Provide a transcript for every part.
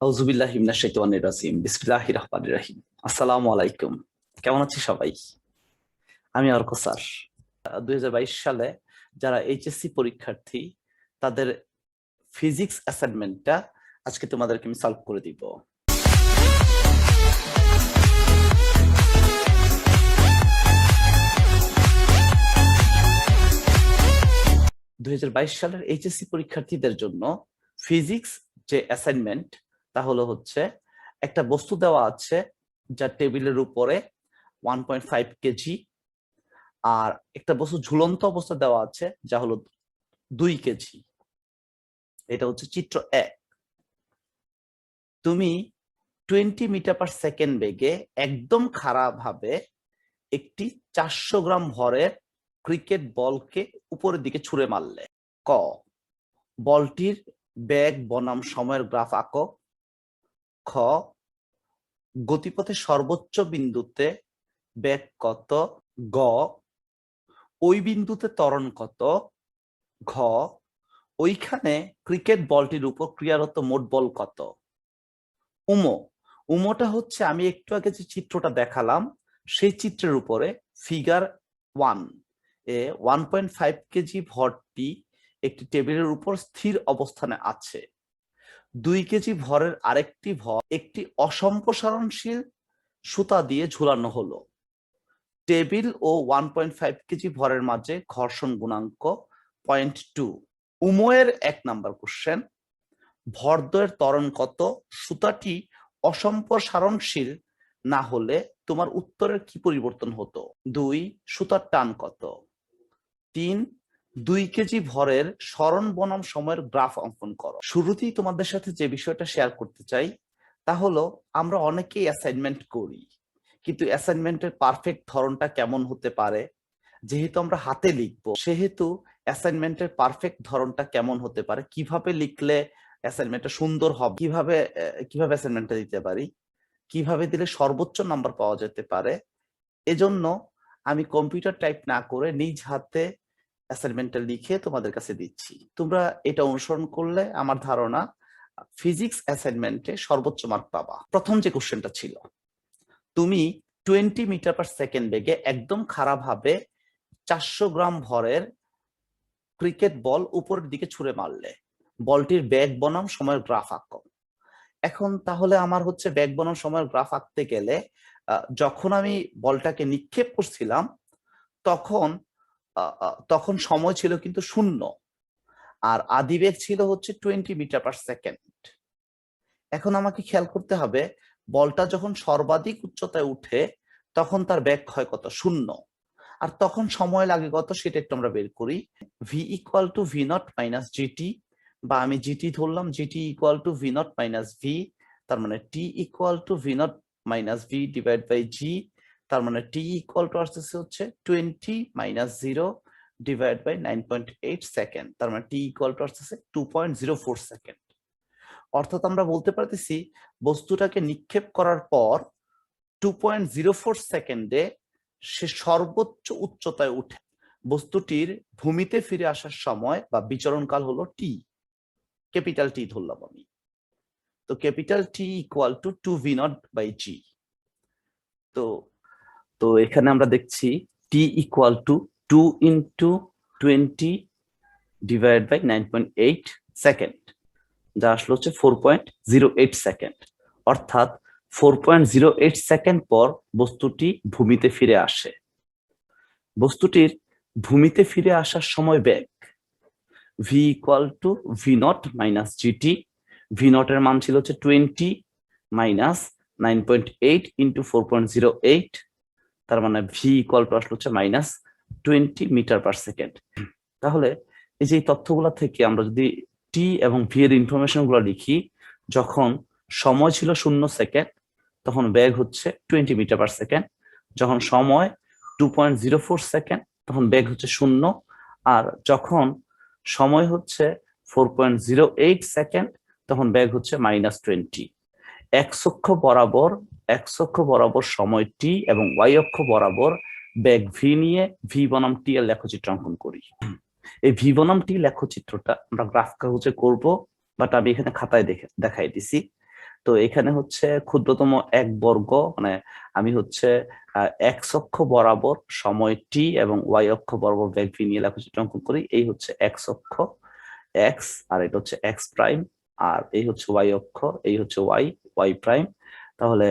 আউযুবিল্লাহি মিনাশ শাইতানির রাজিম। বিসমিল্লাহির রহমানির রহিম। আসসালামু আলাইকুম। কেমন আছি সবাই? আমি অর্ক স্যার। 2022 সালে যারা এইচএসসি পরীক্ষার্থী তাদের ফিজিক্স অ্যাসাইনমেন্টটা আজকে তোমাদেরকে আমি সলভ করে দিব। সালের এইচএসসি পরীক্ষার্থীদের জন্য ফিজিক্স যে অ্যাসাইনমেন্ট তা হচ্ছে একটা বস্তু দেওয়া আছে যা টেবিলের উপরে 1.5 কেজি, আর একটা বস্তু ঝুলন্ত অবস্থা দেওয়া আছে যা হলো 2 কেজি। এটা হচ্ছে চিত্র 1। তুমি 20 মিটার পার সেকেন্ড বেগে একদম খাড়া ভাবে একটি 400 গ্রাম ভরের ক্রিকেট বলকে উপরের দিকে ছুঁড়ে মারলে। ক, বলটির বেগ বনাম সময়ের গ্রাফ আঁকো। খ, গতিপথের সর্বোচ্চ বিন্দুতে বেগ কত। গ, ওই বিন্দুতে ত্বরণ কত। ঘ, ওইখানে ক্রিকেট বলটির উপর ক্রিয়ারত মোট বল কত। উমো, উমোটা হচ্ছে আমি একটু আগে যে চিত্রটা দেখালাম সেই চিত্রের উপরে ফিগার 1 এ 1.5 কেজি ভরটি একটি টেবিলের উপর স্থির অবস্থানে আছে। 2 কেজি ভরের আরেকটি ভর একটি অসম্প্রসারণশীল সুতা দিয়ে ঝুলানো হলো। টেবিল ও 1.5 কেজি ভরের মাঝে ঘর্ষণ গুণাঙ্ক 0.2। উমোয়ের 1 নাম্বার কোশ্চেন, ভরদ্বয়ের ত্বরণ কত, সুতাটি অসম্প্রসারণশীল না হলে তোমার উত্তরের কি পরিবর্তন হতো। 2, সুতার টান কত। 3, 2 কেজি ভরের সরণ বনাম সময়ের গ্রাফ অঙ্কন করো। শুরুতেই তোমাদের সাথে যে বিষয়টা শেয়ার করতে চাই তা হলো আমরা অনেকেই অ্যাসাইনমেন্ট করি, কিন্তু অ্যাসাইনমেন্টের পারফেক্ট ধরনটা কেমন হতে পারে, যেহেতু আমরা হাতে লিখবো সেহেতু অ্যাসাইনমেন্টের পারফেক্ট ধরনটা কেমন হতে পারে, কিভাবে লিখলে অ্যাসাইনমেন্টটা সুন্দর হবে, কিভাবে অ্যাসাইনমেন্টটা দিতে পারি, কিভাবে দিলে সর্বোচ্চ নাম্বার পাওয়া যেতে পারে। এজন্য আমি কম্পিউটার টাইপ না করে নিজ হাতে অ্যাসাইনমেন্টটা লিখে তোমাদের কাছে দিচ্ছি। তোমরা এটা অনুসরণ করলে আমার ধারণা ফিজিক্স অ্যাসাইনমেন্টে সর্বোচ্চ মার্ক পাবা। প্রথম যে কোশ্চেনটা ছিল, তুমি 20 মিটার পার সেকেন্ড বেগে একদম খারাপ ভাবে 400 গ্রাম ভরের ক্রিকেট বল উপরের দিকে ছুঁড়ে মারলে। বলটির বেগ বনাম সময়ের গ্রাফ আঁকো। এখন তাহলে আমার হচ্ছে বেগ বনাম সময়ের গ্রাফ আঁকতে গেলে যখন আমি বলটাকে নিক্ষেপ করছিলাম তখন তখন সময় ছিল কিন্তু 0, আর আদিবেগ ছিল হচ্ছে 20 মিটার পার সেকেন্ড। এখন আমাকে খেয়াল করতে হবে বলটা যখন সর্বাধিক উচ্চতায় উঠে তখন তার বেগ হয় কত, 0, আর তখন সময় লাগে কত সেটা একটু আমরা বের করি। V equal to V naught minus GT, বা আমি জিটি ধরলাম, GT equal to V naught minus V, তার মানে T equal to V naught minus V divide by G, তার মানে টি ইকুয়াল টু আসতেছে হচ্ছে 20 মাইনাস 0 ডিভাইড বাই 9.8 সেকেন্ড, তার মানে টি ইকুয়াল টু আসতেছে 2.04 সেকেন্ড। অর্থাৎ আমরা বলতে পারতেছি বস্তুটাকে নিক্ষেপ করার পর 2.04 সেকেন্ডে সে সর্বোচ্চ উচ্চতায় উঠে। বস্তুটির ভূমিতে ফিরে আসার সময় বা বিচরণকাল হলো টি, ক্যাপিটাল টি ধরলাম আমি। তো capital T equal to 2v naught by G. তো তো এখানে আমরা দেখছি T equal to 2 into 20 divide by 9.8 second, যা আসলে হচ্ছে 4.08 সেকেন্ড। অর্থাৎ 4.08 সেকেন্ড পর বস্তুটি ভূমিতে ফিরে আসে। বস্তুটির ভূমিতে ফিরে আসার সময় বেগ V equal to V naught minus GT. V naught এর মান ছিল হচ্ছে 20 মাইনাস 9.8 ইন্টু 4.08, তার মানে ভি ইকুয়াল টু আসলে হচ্ছে মাইনাস 20 মিটার পার সেকেন্ড। তাহলে এই যে তথ্যগুলো থেকে আমরা যদি টি এবং ভি এর ইনফরমেশন গুলো লিখি, যখন সময় ছিল 0 সেকেন্ড তখন বেগ হচ্ছে 20 মিটার পার সেকেন্ড, যখন সময় 2.04 সেকেন্ড তখন বেগ হচ্ছে 0, আর যখন সময় হচ্ছে 4.08 সেকেন্ড তখন বেগ হচ্ছে মাইনাস 20। এক্স অক্ষ বরাবর সময় টি এবং ওয়াই অক্ষ বরাবর বেগ ভি নিয়ে ভি বনাম টি এর লেখচিত্র অঙ্কন করি। এই ভি বনাম টি লেখচিত্রটা আমরা গ্রাফ কাগজে করব, বাট আমি এখানে খাতায় দেখাই দিছি। তো এখানে হচ্ছে ক্ষুদ্রতম এক বর্গ, মানে আমি হচ্ছে এক্স অক্ষ বরাবর সময় টি এবং ওয়াই অক্ষ বরাবর বেগ ভি নিয়ে লেখচিত্র অঙ্কন করি। এই হচ্ছে এক্স অক্ষ এক্স, আর এটা হচ্ছে এক্স প্রাইম, আর এই হচ্ছে ওয়াই অক্ষ, এই হচ্ছে ওয়াই ওয়াই প্রাইম। তাহলে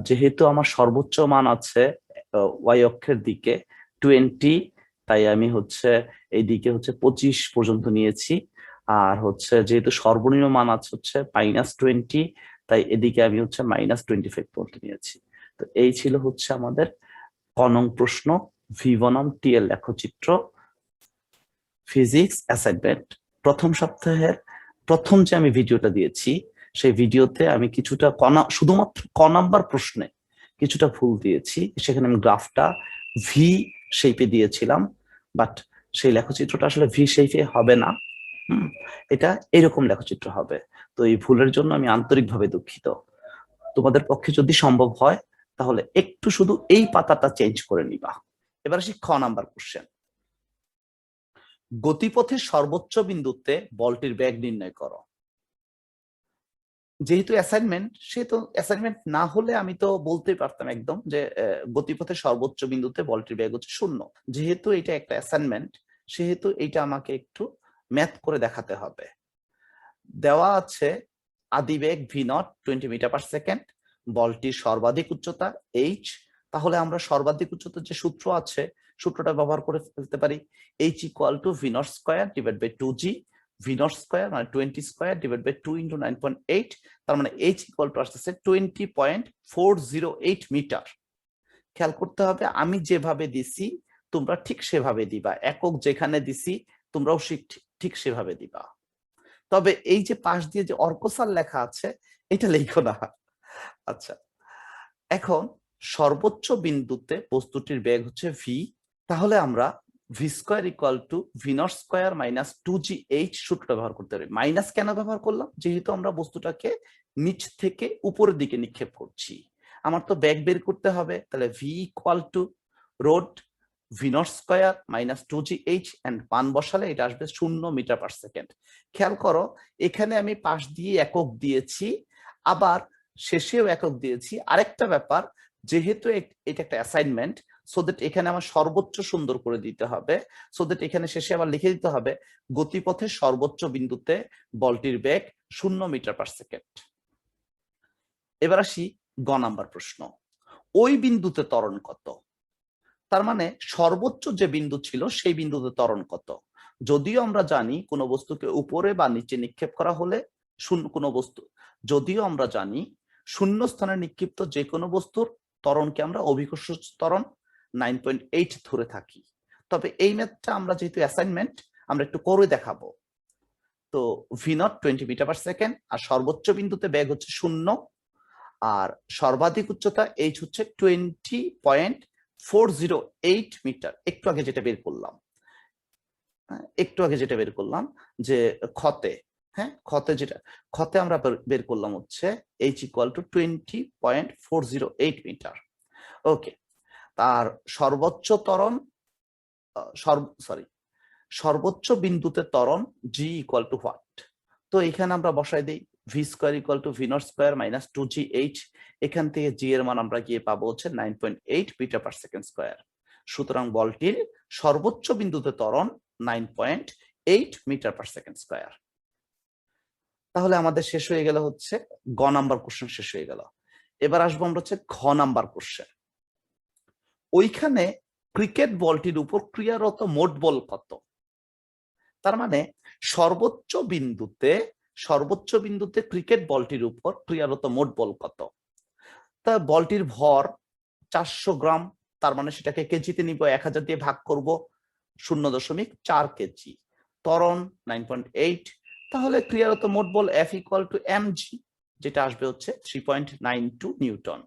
যেহেতু আমার সর্বোচ্চ মান আছে ওয়াই অক্ষের দিকে 20, তাই আমি হচ্ছে এই দিকে হচ্ছে 25 পর্যন্ত নিয়েছি। আর হচ্ছে যেহেতু সর্বনিম্ন মান আছে হচ্ছে -20, তাই এদিকে আমি হচ্ছে -25 পর্যন্ত নিয়েছি। তো এই ছিল হচ্ছে আমাদের ক নং প্রশ্ন, V1 টি এর লেখচিত্র, ফিজিক্স অ্যাসাইনমেন্ট। প্রথম সপ্তাহের প্রথম যে আমি ভিডিওটা দিয়েছি, সেই ভিডিওতে আমি কিছুটা শুধুমাত্র ক নাম্বার প্রশ্নে কিছুটা ভুল দিয়েছি। সেখানে আমি গ্রাফটা ভি শেপে দিয়েছিলাম, বাট সেই লেখচিত্রটা আসলে ভি শেপে হবে না, এটা এরকম লেখচিত্র হবে। তো এই ভুলের জন্য আমি আন্তরিকভাবে দুঃখিত। তোমাদের পক্ষে যদি সম্ভব হয় তাহলে একটু শুধু এই পাতাটা চেঞ্জ করে নিবা। এবার আসি খ নাম্বার কোশ্চেন। গতিপথের সর্বোচ্চ বিন্দুতে বলটির বেগ নির্ণয় করো। যেহেতু অ্যাসাইনমেন্ট, সেহেতু অ্যাসাইনমেন্ট না হলে আমি তো বলতেই পারতাম একদম যে গতিপথের সর্বোচ্চ বিন্দুতে বলটির বেগ হচ্ছে 0। যেহেতু এটা একটা অ্যাসাইনমেন্ট, সেহেতু এটা আমাকে একটু ম্যাথ করে দেখাতে হবে। দেওয়া আছে আদিবেগ v0 20 মিটার পার সেকেন্ড, বলটির সর্বাধিক উচ্চতা h। তাহলে আমরা সর্বাধিক উচ্চতার যে সূত্র আছে, সূত্রটা ব্যবহার করে ফেলতে পারি, h = v0 square divide by 2g। v0 square মানে 20 স্কয়ার ডিভাইড বাই 2 × 9.8, তার মানে h = আসছে 20.408 মিটার। খেয়াল করতে হবে, আমি যেভাবে দিছি তোমরা ঠিক সেভাবে দিবা, একক যেখানে দিছি তোমরাও ঠিক সেভাবে দিবা। তবে এই যে পাশ দিয়ে যে অর্কসাল লেখা আছে, এটা লেখো না। আচ্ছা, এখন সর্বোচ্চ বিন্দুতে বস্তুটির বেগ হচ্ছে ভি। তাহলে আমরা V square = v0 square minus 2gh সূত্রটা ব্যবহার করতে পারি। মাইনাস কেন ব্যবহার করলাম? যেহেতু আমরা বস্তুটাকে নিচ থেকে উপরের দিকে নিক্ষেপ করছি, আমার তো বেগ বের করতে হবে। তাহলে v = v0 square minus 2gh, and মান বসালে এটা আসবে 0 মিটার পার সেকেন্ড। খেয়াল করো, এখানে আমি পাশ দিয়ে একক দিয়েছি, আবার শেষেও একক দিয়েছি। আরেকটা ব্যাপার, যেহেতু এটা একটা অ্যাসাইনমেন্ট, সো দ্যাট এখানে আমার সর্বোচ্চ সুন্দর করে দিতে হবে, সো দ্যাট এখানে শেষে আবার লিখে দিতে হবে গতিপথের সর্বোচ্চ বিন্দুতে বলটির বেগ 0 মিটার পার সেকেন্ড। এবার আসি গ নাম্বার প্রশ্ন, ওই বিন্দুতে ত্বরণ কত? তার মানে সর্বোচ্চ যে বিন্দু ছিল সেই বিন্দুতে ত্বরণ কত? যদিও আমরা জানি কোনো বস্তুকে উপরে বা নিচে নিক্ষেপ করা হলে কোনো বস্তু, যদিও আমরা জানি শূন্য স্থানে নিক্ষিপ্ত যে কোনো বস্তুর ত্বরণকে আমরা অভিকর্ষ ত্বরণ 9.8 ধরে থাকি। তবে এই ম্যাথটা আমরা যেহেতু অ্যাসাইনমেন্ট, আমরা একটু করে দেখাবো। তো v0 20 মিটার পার সেকেন্ড, আর সর্বোচ্চ বিন্দুতে বেগ হচ্ছে 0, আর সর্বাধিক উচ্চতা h হচ্ছে 20.408 মিটার। একটু আগে যেটা বের করলাম যে ক্ষতে, হ্যাঁ ক্ষতে আমরা বের করলাম হচ্ছে h = 20.408 মিটার। ওকে, তার সর্বোচ্চ ত্বরণ সর্বোচ্চ বিন্দুতে ত্বরণ g = হোয়াট? তো এখানে আমরা বসাই দিই v square = v0 square minus 2gh। এখান থেকে g এর মান আমরা গিয়ে পাবো হচ্ছে 9.8 মিটার পার সেকেন্ড স্কয়ার। সুতরাং বলটির সর্বোচ্চ বিন্দুতে ত্বরণ 9.8 মিটার পার সেকেন্ড স্কয়ার। তাহলে আমাদের শেষ হয়ে গেল হচ্ছে গ নাম্বার কোশ্চেন শেষ হয়ে গেল। এবার আসবো আমরা হচ্ছে ঘ নাম্বার কোশ্চেন। ওইখানে ক্রিকেট বলটির উপর ক্রিয়ারত মোট বল কত? তার মানে সর্বোচ্চ বিন্দুতে ক্রিকেট বলটির উপর ক্রিয়ারত মোট বল কত? তা বলটির ভর 400 গ্রাম, তার মানে সেটাকে কেজিতে নিব, 1000 দিয়ে ভাগ করব, 0.4 কেজি। ত্বরণ 9.8, তাহলে ক্রিয়ারত মোট বল F = mg, যেটা আসবে হচ্ছে 3.92 নিউটন।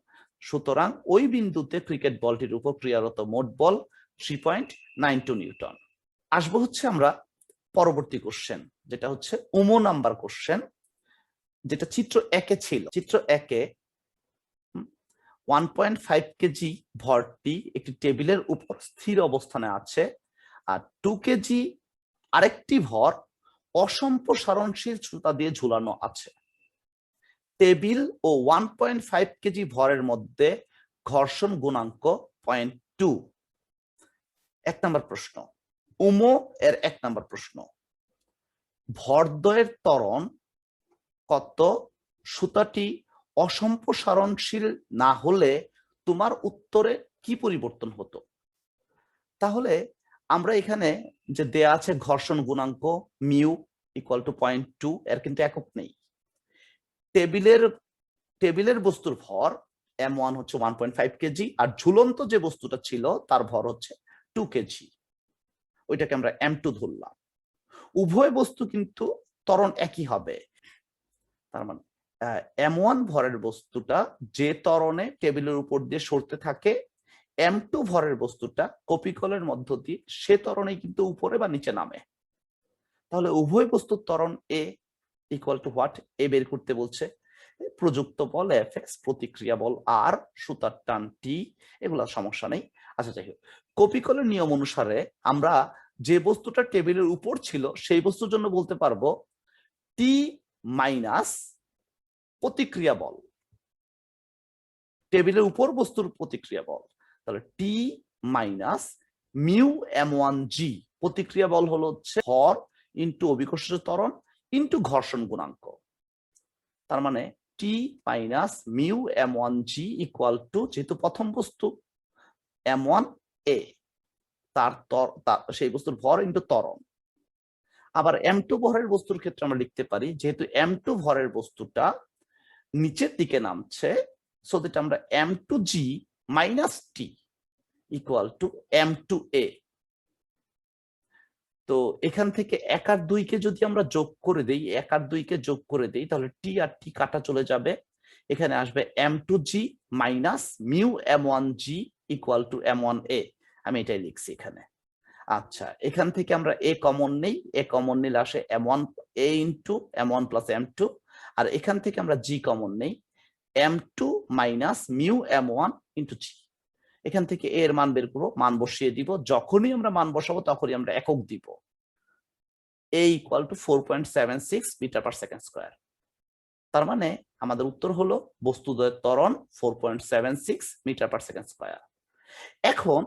সুতরাং ওই বিন্দুতে ক্রিকেট বলটির উপর ক্রিয়ারত মোট বল 3.92 নিউটন। আসবো হচ্ছে আমরা পরবর্তী কোশ্চেন, যেটা হচ্ছে নাম্বার কোশ্চেন, যেটা চিত্র 1-এ ছিল। চিত্র 1-এ 1.5 কেজি ভরটি একটি টেবিলের উপর স্থির অবস্থানে আছে, আর 2 কেজি আরেকটি ভর অসম্প্রসারণশীল সুতা দিয়ে ঝুলানো আছে। টেবিল ও 1.5 কেজি ভরের মধ্যে ঘর্ষণ গুণাঙ্ক 0.2। 1 নম্বর প্রশ্ন, উমো এর 1 নম্বর প্রশ্ন, ভরদ্বয়ের ত্বরণ কত সুতাটি অসম্প্রসারণশীল না হলে তোমার উত্তরে কি পরিবর্তন হতো? তাহলে আমরা এখানে যে দেয়া আছে ঘর্ষণ গুণাঙ্ক মিউ ইকুয়াল টু 0.2, এর কিন্তু একক নেই। টেবিলের বস্তুর ভর m1 হচ্ছে 1.5 কেজি, আর ঝুলন্ত যে বস্তুটা ছিল তার ভর হচ্ছে 2 কেজি, ওইটাকে আমরা m2 ধরলাম। উভয় বস্তু কিন্তু ত্বরণ একই হবে, তার মানে m1 ভরের বস্তুটা যে ত্বরণে টেবিলের উপর দিয়ে সরতে থাকে, m2 ভরের বস্তুটা কপিকলের মধ্য দিয়ে সে ত্বরণে কিন্তু উপরে বা নিচে নামে। তাহলে উভয় বস্তুর ত্বরণ a ইকুয়াল টু হোয়াট? এ বের করতে বলছে। প্রযুক্ত বল Fx, প্রতিক্রিয়া বল আর, সুতার টান টি, এগুলা সমস্যা নেই। আচ্ছা, যাই হোক, কপিকলের নিয়ম অনুসারে আমরা যে বস্তুটা টেবিলের উপর ছিল সেই বস্তুর জন্য বলতে পারবো টি মাইনাস প্রতিক্রিয়া বল, টেবিলের উপর বস্তুর প্রতিক্রিয়া বল। তাহলে টি মাইনাস মিউ m1g, প্রতিক্রিয়া বল হলো হচ্ছে ভর ইন্টু অভিকর্ষজ ত্বরণ ইন্টু ঘর্ষণ গুণাঙ্ক। তার মানে T minus mu m1g equal to, যেহেতু প্রথম বস্তু m1a, তার সেই বস্তুর ভর ইন্টু ত্বরণ। আবার m2 ভরের বস্তুর ক্ষেত্রে আমরা লিখতে পারি, যেহেতু m2 ভরের বস্তুটা নিচের দিকে নামছে, সো দ্যাট আমরা m2g মাইনাস টি ইকুয়াল টু m2a। তো এখান থেকে 1 আর 2 কে যদি আমরা যোগ করে দেই, 1 আর 2 কে যোগ করে দেই, তাহলে টি আর টি কাটা চলে যাবে, এখানে আসবে m2g minus mu m1g equal two m1a। আমি এটাই লিখছি এখানে। আচ্ছা, এখান থেকে আমরা a কমন নেই, a কমন নিলে আসে m1a into m1 plus m2, আর এখান থেকে আমরা g কমন নেই, m2 minus mu m1 into g। এখান থেকে a এর মান বের করবো, মান বসিয়ে দিব, যখনই আমরা মান বসাবো তখনই আমরা একক দিব। a equal to 4.76 metre per second square. তার মানে আমাদের উত্তর হলো বস্তুদ্বয়ের ত্বরণ 4.76 মিটার পার সেকেন্ড স্কয়ার। এখন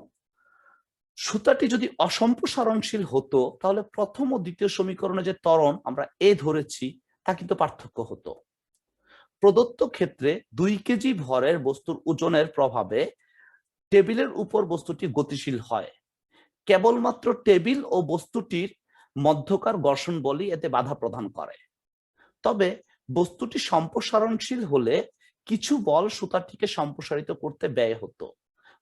সুতাটি যদি অসম্প্রসারণশীল হতো, তাহলে প্রথম ও দ্বিতীয় সমীকরণে যে ত্বরণ আমরা এ ধরেছি তা কিন্তু পার্থক্য হতো। প্রদত্ত ক্ষেত্রে 2 কেজি ভরের বস্তুর ওজনের প্রভাবে টেবিলের উপর বস্তুটি গতিশীল হয়, কেবলমাত্র টেবিল ও বস্তুটির মধ্যকার ঘর্ষণ বলই এতে বাধা প্রদান করে। তবে বস্তুটি সম্প্রসারণশীল হলে কিছু বল সুতাটিকে সম্প্রসারিত করতে ব্যয় হতো,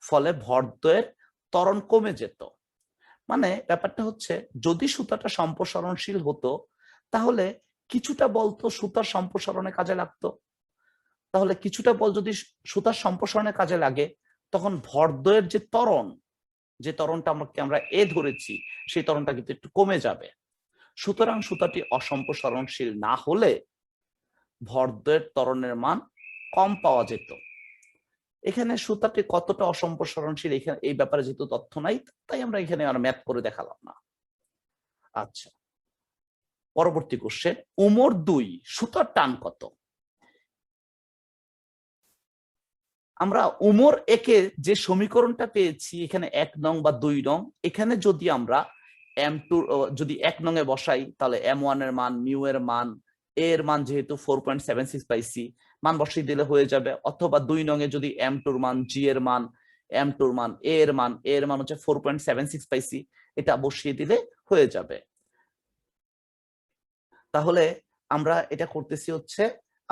ফলে ভরদ্বয়ের ত্বরণ কমে যেত। মানে ব্যাপারটা হচ্ছে, যদি সুতাটা সম্প্রসারণশীল হতো তাহলে কিছুটা বল তো সুতার সম্প্রসারণে কাজে লাগতো, তাহলে কিছুটা বল যদি সুতার সম্প্রসারণে কাজে লাগে, তখন ভরদ্বয়ের যে ত্বরণটা আমরা এ ধরেছি, সেই ত্বরণটা কিন্তু একটু কমে যাবে। সুতরাং সুতাটি অসম্প্রসারণশীল না হলে ভরদ্বয়ের ত্বরণের মান কম পাওয়া যেত। এখানে সুতাটি কতটা অসম্প্রসারণশীল এখানে এই ব্যাপারে যেহেতু তথ্য নাই, তাই আমরা এখানে আর ম্যাথ করে দেখালাম না। আচ্ছা, পরবর্তী কোশ্চেন, উমর 2 সুতার টান কত? আমরা উমর একে যে সমীকরণটা পেয়েছি এখানে 1 নং বা 2 নং, এখানে যদি আমরা m2 যদি 1 নং এ বসাই, তাহলে m1 এর মান, মিউ এর মান, a এর মান যেহেতু 4.76 পাইছি, মান বসিয়ে দিলে হয়ে যাবে। অথবা 2 নং এ যদি m2 এর মান, g এর মান, m2 এর মান, a এর মান হচ্ছে 4.76 পাইছি, এটা বসিয়ে দিলে হয়ে যাবে। তাহলে আমরা এটা করতেছি হচ্ছে,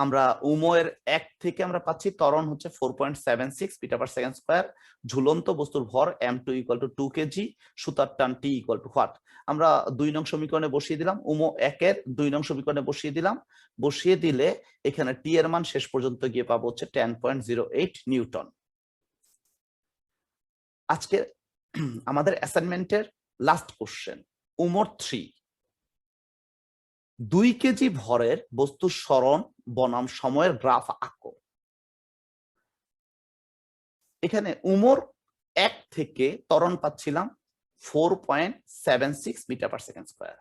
আমরা উমোর 1 থেকে আমরা পাচ্ছি ত্বরণ হচ্ছে 4.76 মিটার পার সেকেন্ড স্কয়ার, ঝুলন্ত বস্তুর ভর m2 ইকুয়াল টু 2 কেজি, সুতার টান t ইকুয়াল টু হোয়াট? আমরা 2 নং সমীকরণে বসিয়ে দিলাম, উমো 1 এর 2 নং সমীকরণে বসিয়ে দিলাম। বসিয়ে দিলে এখানে t এর মান শেষ পর্যন্ত গিয়ে পাবো হচ্ছে 10.08 নিউটন। আজকে আমাদের অ্যাসাইনমেন্টের লাস্ট কোশ্চেন, উমোর 3, 2 কেজি ভরের বস্তুর সরণ বনাম সময়ের গ্রাফ আঁকো। এখানে উমর 1 থেকে ত্বরণ পাচ্ছিলাম 4.76 মিটার পার সেকেন্ড স্কয়ার।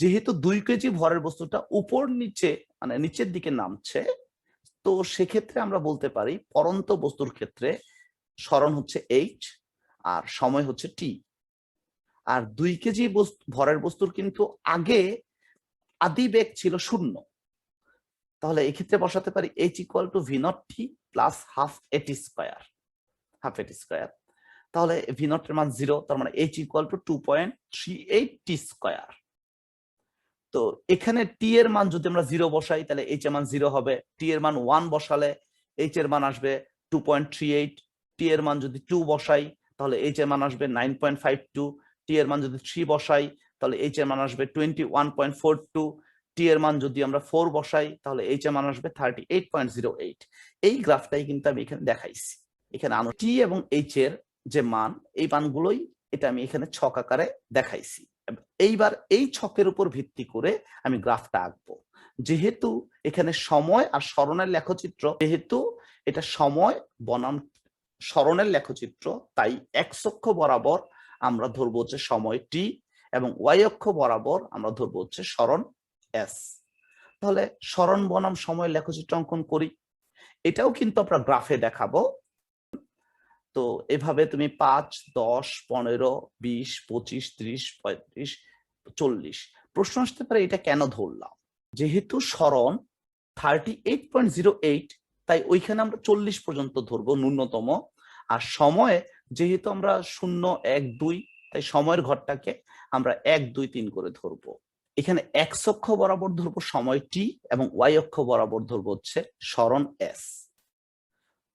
যেহেতু 2 কেজি ভরের বস্তুটা উপর নিচে মানে নিচের দিকে নামছে, তো সেক্ষেত্রে আমরা বলতে পারি পরন্ত বস্তুর ক্ষেত্রে সরণ হচ্ছে h আর সময় হচ্ছে t। আর 2 কেজি ভরের বস্তুর কিন্তু আগে আদি বেগ ছিল 0। তাহলে এই ক্ষেত্রে বসাতে পারি h = v0t plus half at square, তাহলে v0 এর মান 0, তার মানে h = 2.38t স্কয়ার। তো এখানে t এর মান যদি আমরা 0 বসাই তাহলে h এর মান 0 হবে, t এর মান 1 বসালে h এর মান আসবে 2.38, t এর মান যদি 2 বসাই তাহলে h এর মান আসবে 9.52, t এর মান যদি 3 বসাই তাহলে h এর মান আসবে 21.42, t এর মান যদি আমরা 4 বসাই তাহলে h এর মান আসবে 38.08। এই গ্রাফটাই কিন্তু আমি এখানে দেখাইছি। এখানে t এবং h এর যে মান, এই মানগুলোই এটা আমি এখানে ছক আকারে দেখাইছি। এইবার এই ছকের উপর ভিত্তি করে আমি গ্রাফটা আঁকবো। যেহেতু এখানে সময় আর সরণের লেখচিত্র, যেহেতু এটা সময় বনাম সরণের লেখচিত্র, তাই এক্স অক্ষ বরাবর আমরা ধরবো হচ্ছে সময় টি এবং ওয়াই অক্ষ বরাবর আমরা ধরবো হচ্ছে সরণ এস। তাহলে সরণ বনাম সময় লেখচিত্র অঙ্কন করি। এটাও কিন্তু আমরা গ্রাফে দেখাবো। তো এভাবে তুমি 5, 10, 15, 20, 25, 30, 35, 40 প্রশ্ন আসতে পারে এটা কেন ধরলাম। যেহেতু সরণ 38.08, তাই ওইখানে আমরা 40 পর্যন্ত ধরবো ন্যূনতম। আর সময় যেহেতু আমরা 0, 1, 2, তাই সময়ের ঘরটাকে আমরা 1, 2, 3 করে ধরবো। এখানে এক্স অক্ষ বরাবর ধরবো সময় টি এবং ওয়াই অক্ষ বরাবর ধরবো হচ্ছে সরণ এস।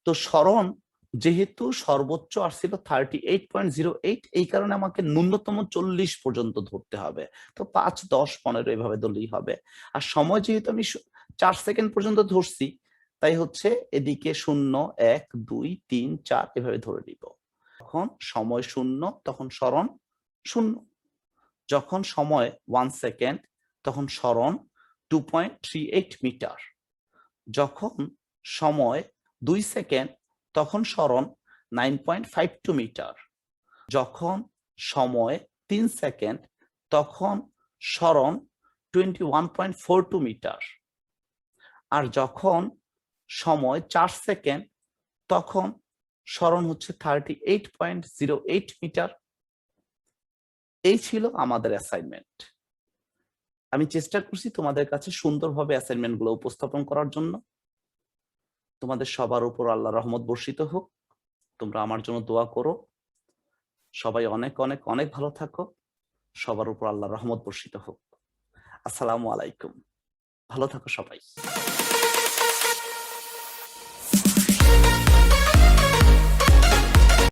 তো সরণ যেহেতু সর্বোচ্চ আসছিল 38.08, এই কারণে আমাকে ন্যূনতম 40 পর্যন্ত ধরতে হবে। তো 5, 10, 15 এভাবে ধরলেই হবে। আর সময় যেহেতু আমি 4 সেকেন্ড পর্যন্ত ধরছি, তাই হচ্ছে এদিকে 0, 1, 2, 3, 4 এভাবে ধরে নিব। যখন সময় 0 তখন সরণ 0, যখন সময় 1 সেকেন্ড তখন সরণ 2.38 মিটার, যখন সময় 2 সেকেন্ড তখন সরণ 9.52 মিটার, যখন সময় 3 সেকেন্ড তখন সরণ 21.42 মিটার, আর যখন সময় 4 সেকেন্ড তখন সরণ হচ্ছে 38.08 মিটার। এই ছিল আমাদের অ্যাসাইনমেন্ট। আমি চেষ্টা করছি তোমাদের কাছে সুন্দরভাবে অ্যাসাইনমেন্ট গুলো উপস্থাপন করার জন্য। তোমাদের সবার উপর আল্লাহর রহমত বর্ষিত হোক। তোমরা আমার জন্য দোয়া করো। সবাই অনেক অনেক অনেক ভালো থাকো। সবার উপর আল্লাহর রহমত বর্ষিত হোক। আসসালামু আলাইকুম। ভালো থাকো সবাই।